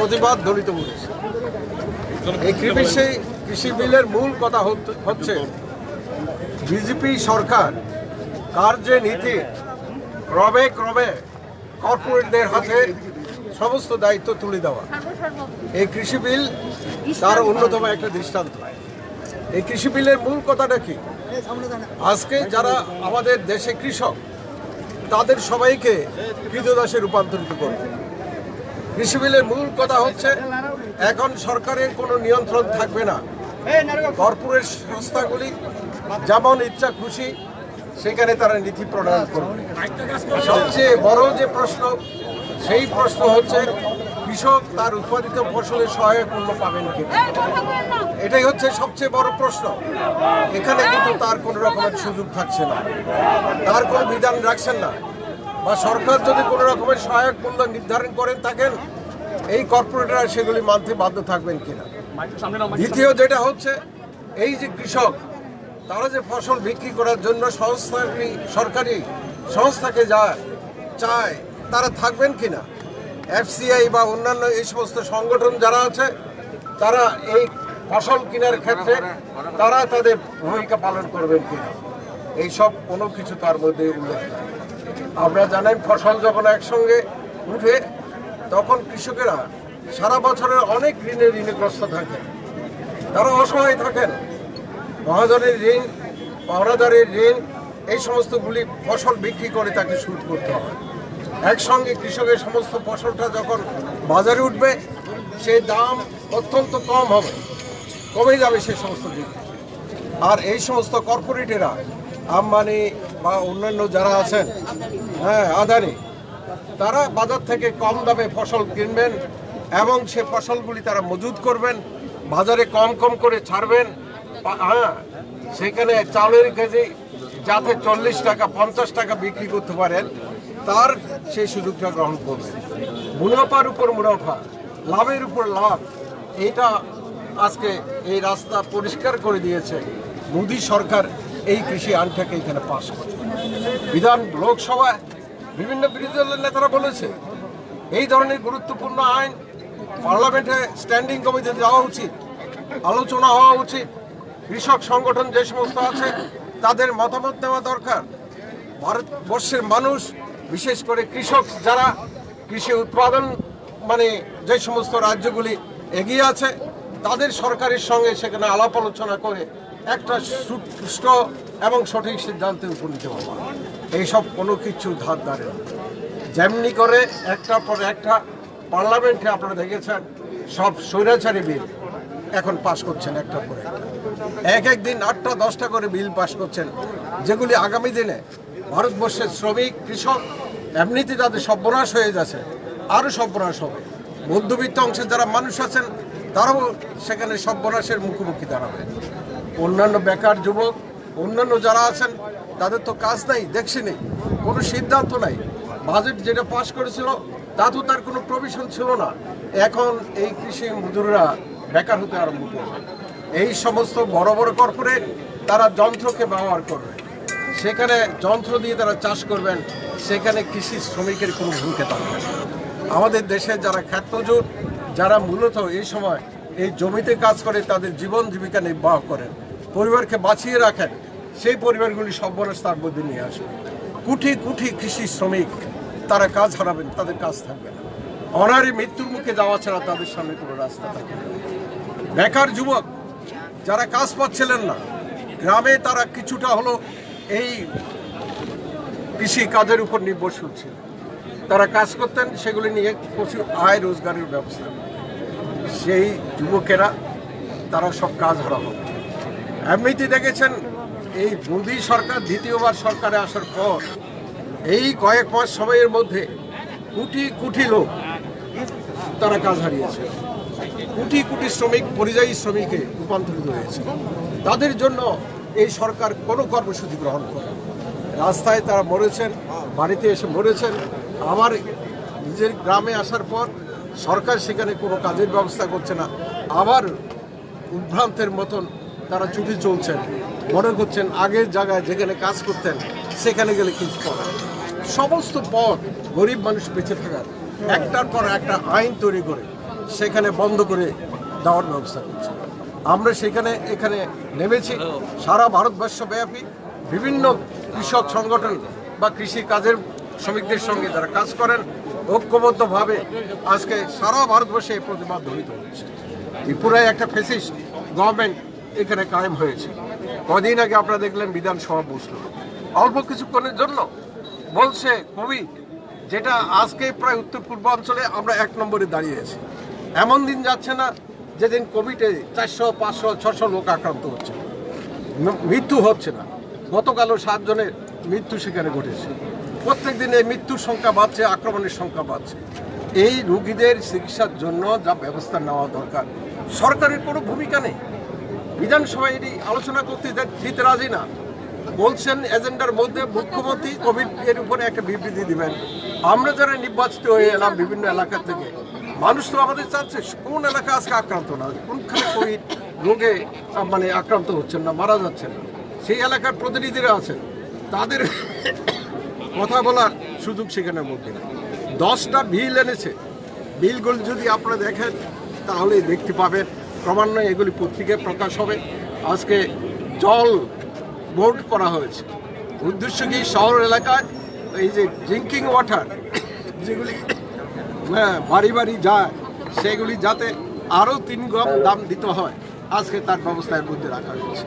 প্রতিবাদ দলিত বলেছে। এই কৃষি বিলের মূল কথা হচ্ছে বিজেপি সরকার কার যে নীতি ক্রমে ক্রমে কর্পোরেটদের হাতে সমস্ত দায়িত্ব তুলে দেওয়া। এই কৃষি বিল তার অন্যতম একটা দৃষ্টান্ত। এই কৃষি বিলের মূল কথাটা কি? আজকে যারা আমাদের দেশে কৃষক তাদের সবাইকে ক্রীতদাসে রূপান্তরিত করবে। কৃষি বিলের মূল কথা হচ্ছে এখন সরকারের কোনো নিয়ন্ত্রণ থাকবে না। কর্পোরেট সংস্থাগুলি যেমন ইচ্ছা খুশি সেখানে তারা নীতি প্রণয়ন করবে। সবচেয়ে বড় যে প্রশ্ন, সেই প্রশ্ন হচ্ছে কৃষক তার উৎপাদিত ফসলের সহায়ক মূল্য পাবেন কিনা। এটাই হচ্ছে সবচেয়ে বড় প্রশ্ন। এখানে কিন্তু তার কোনো রকমের সুযোগ থাকছে না, তার কোনো বিধান রাখছেন না। বা সরকার যদি কোনো রকমের সহায়ক মূল্য নির্ধারণ করেন থাকেন, এই কর্পোরেটরা সেগুলি মানতে বাধ্য থাকবেন কিনা। দ্বিতীয় যেটা হচ্ছে এই যে কৃষক তারা যে ফসল বিক্রি করার জন্য সরকারি সংস্থাকে চায় তারা থাকবেন কিনা। এফসিআই বা অন্যান্য এই সমস্ত সংগঠন যারা আছে তারা এই ফসল কেনার ক্ষেত্রে তারা তাদের ভূমিকা পালন করবেন কিনা, এইসব কোনো কিছু তার মধ্যে উল্লেখ নেই। আপনারা জানেন ফসল যখন একসঙ্গে উঠে তখন কৃষকেরা সারা বছরের অনেক ঋণগ্রস্ত থাকেন, তারা অসহায় থাকেন। মহাজনের ঋণ, পাওনাদারের ঋণ, এই সমস্তগুলি ফসল বিক্রি করে তাকে শোধ করতে হয়। একসঙ্গে কৃষকের সমস্ত ফসলটা যখন বাজারে উঠবে সেই দাম অত্যন্ত কম হবে, কমে যাবে সে সমস্ত দিক। আর এই সমস্ত কর্পোরেটেরা আম্বানি বা অন্যান্য যারা আছেন, আদানি, তারা বাজার থেকে কম দামে ফসল কিনবেন এবং সে ফসলগুলি তারা মজুত করবেন, বাজারে কম করে ছাড়বেন। সেখানে চালের কেজি যাতে 40 টাকা 50 টাকা বিক্রি করতে পারেন তার সেই সুযোগটা গ্রহণ করবেন। মুনাফার উপর মুনাফা, লাভের উপর লাভ, এটা আজকে এই রাস্তা পরিষ্কার করে দিয়েছে মোদী সরকার। এই কৃষি আইনটাকে এখানে পাশ করে লোকসভায় বিভিন্ন বিরোধী দলের নেতারা বলেছে এই ধরনের গুরুত্বপূর্ণ আইন পার্লামেন্টে স্ট্যান্ডিং কমিটিতে যাওয়া উচিত, আলোচনা হওয়া উচিত। কৃষক সংগঠন যে সমস্ত আছে তাদের মতামত নেওয়া দরকার। ভারতবর্ষের মানুষ, বিশেষ করে কৃষক যারা কৃষি উৎপাদন যে সমস্ত রাজ্যগুলি এগিয়ে আছে তাদের সরকারের সঙ্গে সেখানে আলাপ আলোচনা করে একটা সুষ্ঠু এবং সঠিক সিদ্ধান্তে উপনীত হওয়া। এইসব কোনো কিছু ধার ধারে না। যেমনি করে একটার পর একটা পার্লামেন্টে আপনারা দেখেছেন সব স্বৈরাচারী বিল এখন পাশ করছেন একটার পর একটা। এক দিন 8টা 10টা করে বিল পাশ করছেন, যেগুলি আগামী দিনে ভারতবর্ষের শ্রমিক কৃষক এমনিতে তাদের সর্বনাশ হয়ে যাচ্ছে, আরও সর্বনাশ হবে। মধ্যবিত্ত অংশের যারা মানুষ আছেন তারাও সেখানে সর্বনাশের মুখোমুখি দাঁড়াবে। অন্যান্য বেকার যুবক, অন্যান্য যারা আছেন তাদের তো কাজ নাই, দেখছি নেই, কোনো সিদ্ধান্ত নাই। বাজেট যেটা পাশ করেছিল তাতেও তার কোনো প্রভিশন ছিল না। এখন এই কৃষি মজুররা বেকার হতে আরম্ভ করবে। এই সমস্ত বড় বড় কর্পোরেট তারা যন্ত্রকে ব্যবহার করবে, সেখানে যন্ত্র দিয়ে তারা চাষ করবেন, সেখানে কৃষি শ্রমিকের কোনো ভূমিকা থাকবে না। আমাদের দেশে যারা ক্ষেতমজুর, যারা মূলত এই সময় এই জমিতে কাজ করে তাদের জীবন জীবিকা নির্বাহ করেন, পরিবারকে বাঁচিয়ে রাখেন, সেই পরিবারগুলি সর্বনাশ তার মধ্যে নিয়ে আসবে। কোটি কোটি কৃষি শ্রমিক তারা কাজ হারাবেন, তাদের কাজ থাকবে না। অনারে মৃত্যুর মুখে যাওয়া ছাড়া তাদের সামনে কোনো রাস্তা থাকবে না। বেকার যুবক যারা কাজ পাচ্ছিলেন না, গ্রামে তারা কিছুটা হলো এই কৃষি কাজের উপর নির্ভরশীল ছিল, তারা কাজ করতেন, সেগুলি নিয়ে প্রচুর আয় রোজগারের ব্যবস্থা। সেই যুবকেরা তারা সব কাজ হারা হবে। এমনিতে দেখেছেন এই মোদী সরকার দ্বিতীয়বার সরকারে আসার পর এই কয়েক মাস সময়ের মধ্যে কোটি কোটি লোক তারা কাজ হারিয়েছে, কোটি কোটি শ্রমিক পরিযায়ী শ্রমিকে রূপান্তরিত হয়েছে। তাদের জন্য এই সরকার কোনো কর্মসূচি গ্রহণ করে। রাস্তায় তারা মরেছেন, বাড়িতে এসে মরেছেন। আমার নিজের গ্রামে আসার পর সরকার সেখানে কোনো কাজের ব্যবস্থা করছে না, আবার উদ্ভ্রান্তের মতন তারা ছুটি চলছেন, মনে করছেন আগের জায়গায় যেখানে কাজ করতেন সেখানে গেলে কিছু করা। সমস্ত পথ গরিব মানুষ বেঁচে থাকার একটার পর একটা আইন তৈরি করে সেখানে বন্ধ করে দেওয়ার ব্যবস্থা করছে। আমরা এখানে নেমেছি সারা ভারতবর্ষব্যাপী বিভিন্ন কৃষক সংগঠন বা কৃষি কাজের শ্রমিকদের সঙ্গে যারা কাজ করেন ঐক্যবদ্ধভাবে আজকে সারা ভারতবর্ষে এই প্রতিবাদ ধ্বনিত হচ্ছে। ত্রিপুরায় একটা ফ্যাসিস্ট গভর্নমেন্ট এখানে কায়েম হয়েছে। কদিন আগে আপনারা দেখলেন বিধানসভা বসল অল্প কিছুক্ষণের জন্য, বলছে কোভিড, যেটা আজকে প্রায় উত্তর পূর্বাঞ্চলে আমরা 1 নম্বরে দাঁড়িয়েছি। এমন দিন যাচ্ছে না যেদিন কোভিডে 400, 500, 600 লোক আক্রান্ত হচ্ছে, মৃত্যু হচ্ছে না। গতকালও 7 জনের মৃত্যু সেখানে ঘটেছে। প্রত্যেক দিন এই মৃত্যুর সংখ্যা বাড়ছে, আক্রমণের সংখ্যা বাড়ছে। এই রোগীদের চিকিৎসার জন্য যা ব্যবস্থা নেওয়া দরকার, সরকারের কোনো ভূমিকা নেই। বিধানসভায় এটি আলোচনা করতে দিতে রাজি না, বলছেন এজেন্ডার মধ্যে মুখ্যমন্ত্রী কোভিড এর উপরে একটা বিবৃতি দিবেন। আমরা যারা নির্বাচিত হয়ে এলাম বিভিন্ন এলাকা থেকে, মানুষ তো আমাদের চাচ্ছে কোন এলাকা আজকে আক্রান্ত না, কোনখানে কোভিড রোগে আক্রান্ত হচ্ছেন না, মারা যাচ্ছেন না, সেই এলাকার প্রতিনিধিরা আছেন, তাদের কথা বলার সুযোগ সেখানের মধ্যে নেই। 10টা বিল এনেছে, বিলগুলো যদি আপনারা দেখেন তাহলে দেখতে পাবেন, ক্রমান্বয়ে এগুলি পত্রিকায় প্রকাশ হবে। আজকে জল বোর্ড করা হয়েছে, উদ্দেশ্য কি শহর এলাকায় এই যে ড্রিঙ্কিং ওয়াটার যেগুলি বাড়ি বাড়ি যায় সেগুলি যাতে আরও 3 গুণ দাম দিতে হয়, আজকে তার ব্যবস্থার মধ্যে রাখা হয়েছে।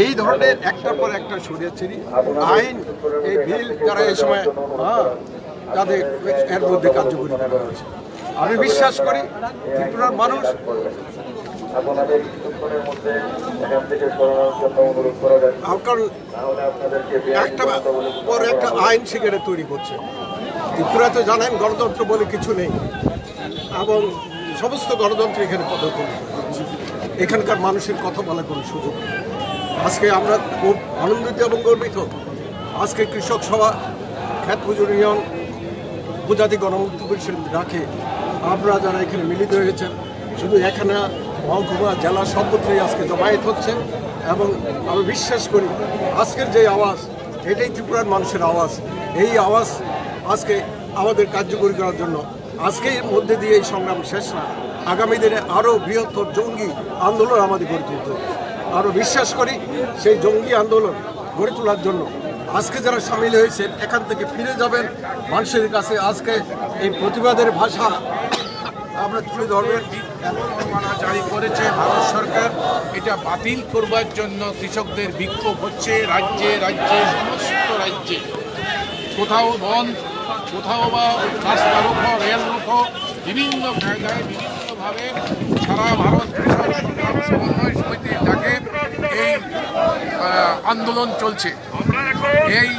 এই ধরনের একটার পর একটা স্বৈরাচারী আইন, এই বিল যারা এই সময় তাদের এর মধ্যে কার্যকরী করা হয়েছে। আমি বিশ্বাস করি ত্রিপুরার মানুষ একটা পর একটা আইন সেখানে তৈরি করছে। ত্রিপুরাতে জানেন গণতন্ত্র বলে কিছু নেই, এবং সমস্ত গণতন্ত্র এখানে পদক্ষেপ করছে। এখানকার মানুষের কথা বলার কোনো সুযোগ নেই। আজকে আমরা খুব আনন্দিত এবং গর্বিত। আজকে কৃষক সভা, খ্যাত মজুর ইউনিয়ন, উপজাতি গণমুক্তি পরিষদ ডাকে আপনারা যারা এখানে মিলিত হয়েছেন, শুধু এখানে মহকুমা, জেলা সর্বত্রই আজকে জমায়েত হচ্ছে। এবং আমি বিশ্বাস করি আজকের যে আওয়াজ, এটাই ত্রিপুরার মানুষের আওয়াজ। এই আওয়াজ আজকে আমাদের কার্যকরী করার জন্য আজকের মধ্যে দিয়ে এই সংগ্রাম শেষ না, আগামী দিনে আরও বৃহত্তর জঙ্গি আন্দোলন আমাদের গড়ে তুলতে হবে। আরও বিশ্বাস করি সেই জঙ্গি আন্দোলন গড়ে তোলার জন্য আজকে যারা সামিল হয়েছেন এখান থেকে ফিরে যাবেন মানুষের কাছে। আজকে এই প্রতিবাদের ভাষা আমরা তুলে ধরবেন। মানা জারি করেছে ভারত সরকার, এটা বাতিল করবার জন্য কৃষকদের বিক্ষোভ হচ্ছে রাজ্যে রাজ্যে, সমস্ত রাজ্যে। কোথাও বন্ধ, কোথাও বা রাস্তা রোখো, রেল রোখো, বিভিন্ন কায়দায় বিভিন্নভাবে সারা ভারত কৃষক সংগ্রাম সমন্বয় সমিতির ডাকে এই আন্দোলন চলছে। এই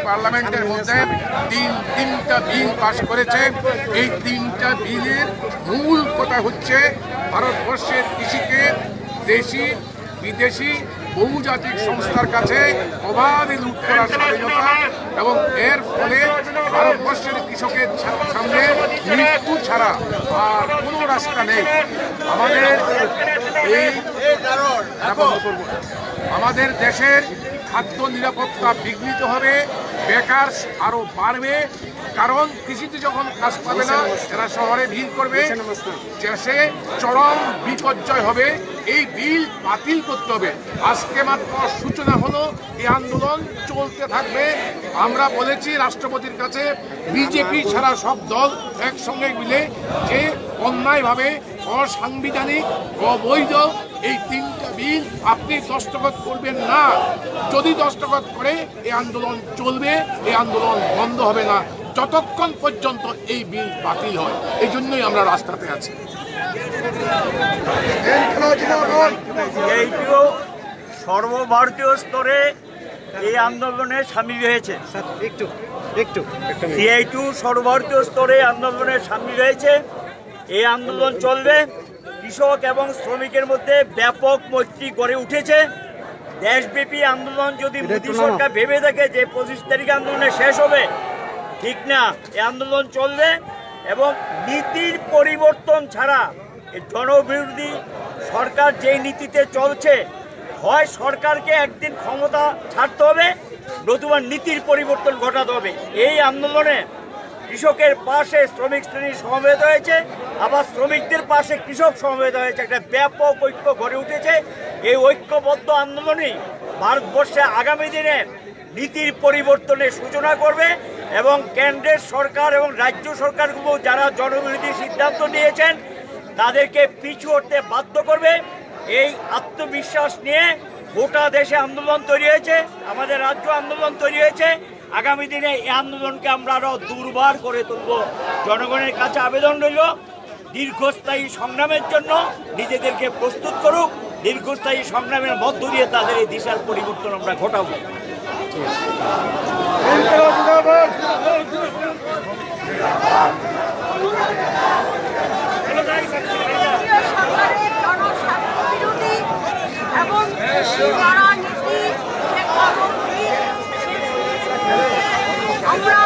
পার্লামেন্টের মধ্যে তিনটা বিল পাশ করেছে। এই 3টা বিলের মূল কথা হচ্ছে ভারতবর্ষের কৃষিকে দেশি বিদেশি বহুজাতিক সংস্থার কাছে অবাধে লুট করার স্বাধীনতা, এবং এর ফলে ভারতবর্ষের কৃষকের সামনে মৃত্যু ছাড়া আর কোনো রাস্তা নেই। আমাদের দেশের খাদ্য নিরাপত্তা বিঘ্নিত হবে, বেকার আরও বাড়বে, কারণ কৃষিতে যখন কাজ পাবে না এরা শহরে ভিড় করবে, দেশে চরম বিপর্যয় হবে। এই বিল বাতিল করতে হবে। আজকে মাত্র সূচনা হলো, এই আন্দোলন চলতে থাকবে। আমরা বলেছি রাষ্ট্রপতির কাছে, বিজেপি ছাড়া সব দল একসঙ্গে মিলে যে অন্যায়ভাবে অসাংবিধানিক, অবৈধ এই 3টা বিল আপনি দস্তখত করবেন না। যদি দস্তখত করে এই আন্দোলন চলবে, এই আন্দোলন বন্ধ হবে না যতক্ষণ পর্যন্ত এই বিল বাতিল হয়। এই জন্যই আমরা রাস্তাতে আছি। এইটিও সর্বভারতীয় স্তরে এই আন্দোলনে সামিল হয়েছে। সিআইটিউ সর্বভারতীয় স্তরে আন্দোলনে সামিল হয়েছে। এই আন্দোলন চলবে। কৃষক এবং শ্রমিকের মধ্যে ব্যাপক মৈত্রী গড়ে উঠেছে। দেশব্যাপী আন্দোলন যদি মোদী সরকার ভেবে থাকে যে 25 তারিখে আন্দোলনে শেষ হবে, ঠিক না। এই আন্দোলন চলবে এবং নীতির পরিবর্তন ছাড়া জনবিরোধী সরকার যেই নীতিতে চলছে, হয় সরকারকে একদিন ক্ষমতা ছাড়তে হবে, নতুবা নীতির পরিবর্তন ঘটাতে হবে। এই আন্দোলনে কৃষকের পাশে শ্রমিক শ্রেণী সমবেত হয়েছে, আবার শ্রমিকদের পাশে কৃষক সমবেত হয়েছে। একটা ব্যাপক ঐক্য গড়ে উঠেছে। এই ঐক্যবদ্ধ আন্দোলনই ভারতবর্ষে আগামী দিনে নীতির পরিবর্তনের সূচনা করবে এবং কেন্দ্রের সরকার এবং রাজ্য সরকারগুলো যারা জনবিরোধী সিদ্ধান্ত নিয়েছেন তাদেরকে পিছু হটতে বাধ্য করবে। এই আত্মবিশ্বাস নিয়ে গোটা দেশে আন্দোলন তৈরি হয়েছে, আমাদের রাজ্য আন্দোলন তৈরি হয়েছে। আগামী দিনে এই আন্দোলনকে আমরা আরও দুর্বার করে তুলব। জনগণের কাছে আবেদন রইল, দীর্ঘস্থায়ী সংগ্রামের জন্য নিজেদেরকে প্রস্তুত করুক। দীর্ঘস্থায়ী সংগ্রামের মধ্য দিয়ে তাদের এই দিশার পরিবর্তন আমরা ঘটাবো। এবং আমরা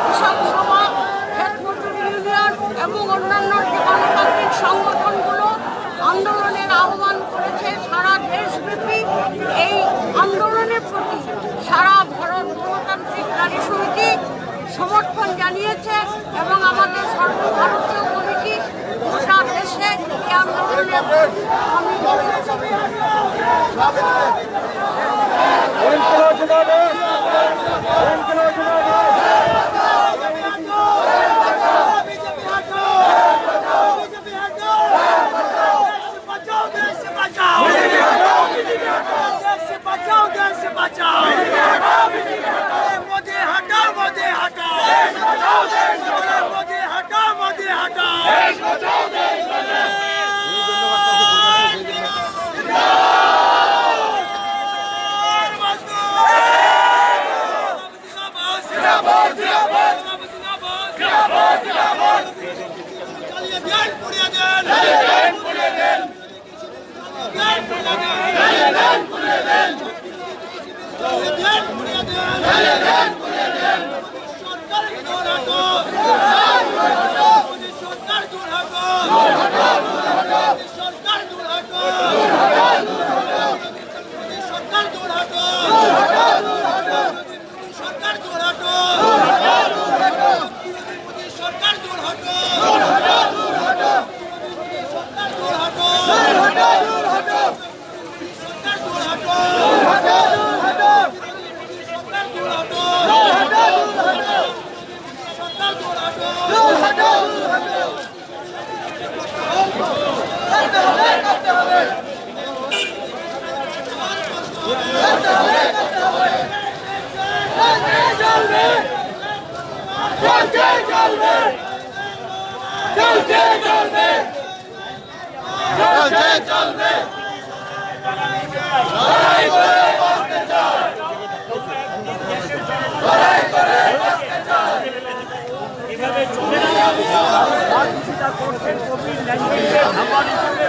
কৃষক সভা, ক্ষেত মজুর ইউনিয়ন এবং অন্যান্য যে গণতান্ত্রিক সংগঠনগুলো আন্দোলনের আহ্বান করেছে সারা দেশব্যাপী। এই আন্দোলনের প্রতি সারা ভারত গণতান্ত্রিক নারী সমিতি সমর্থন জানিয়েছে এবং আমাদের সর্বভারতীয় কমিটি গোটা দেশে এই আন্দোলনে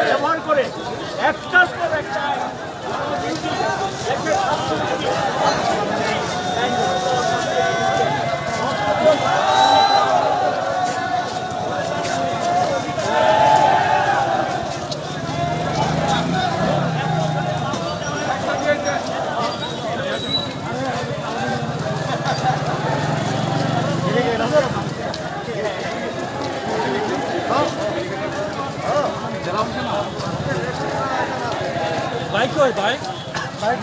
ব্যবহার করে একটার পর একটা बाइक को है बाइक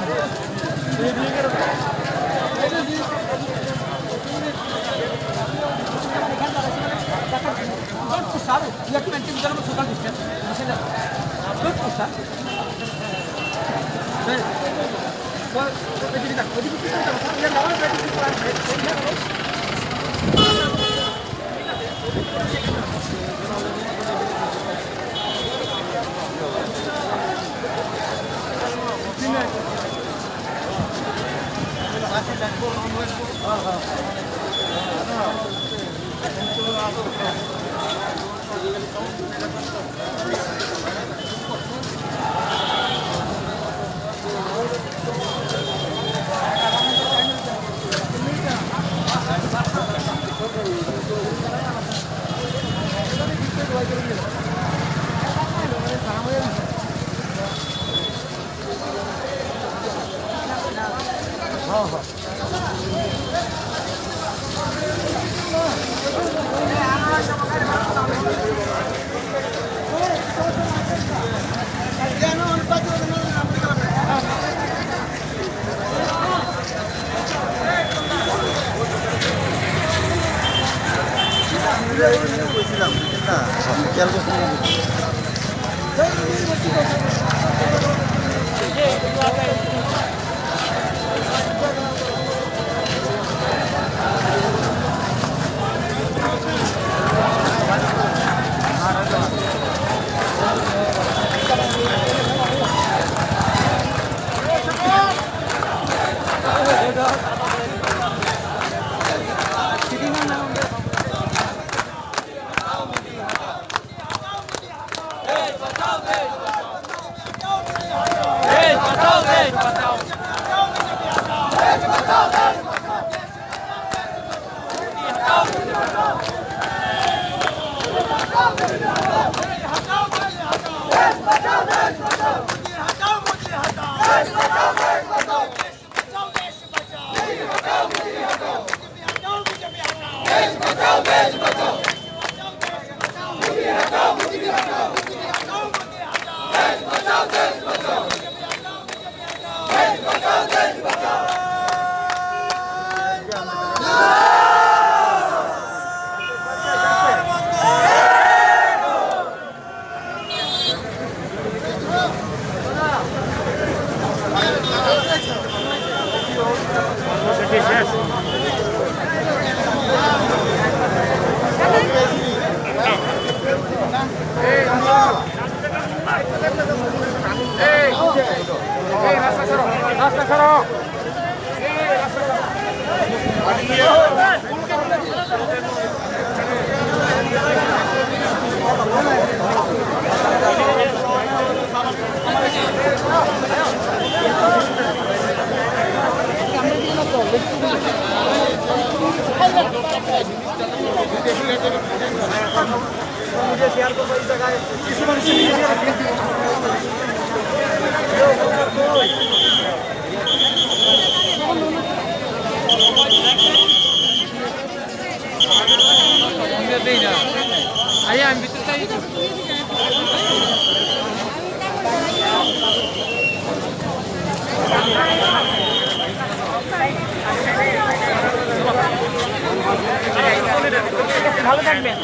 ভালো থাকবেন।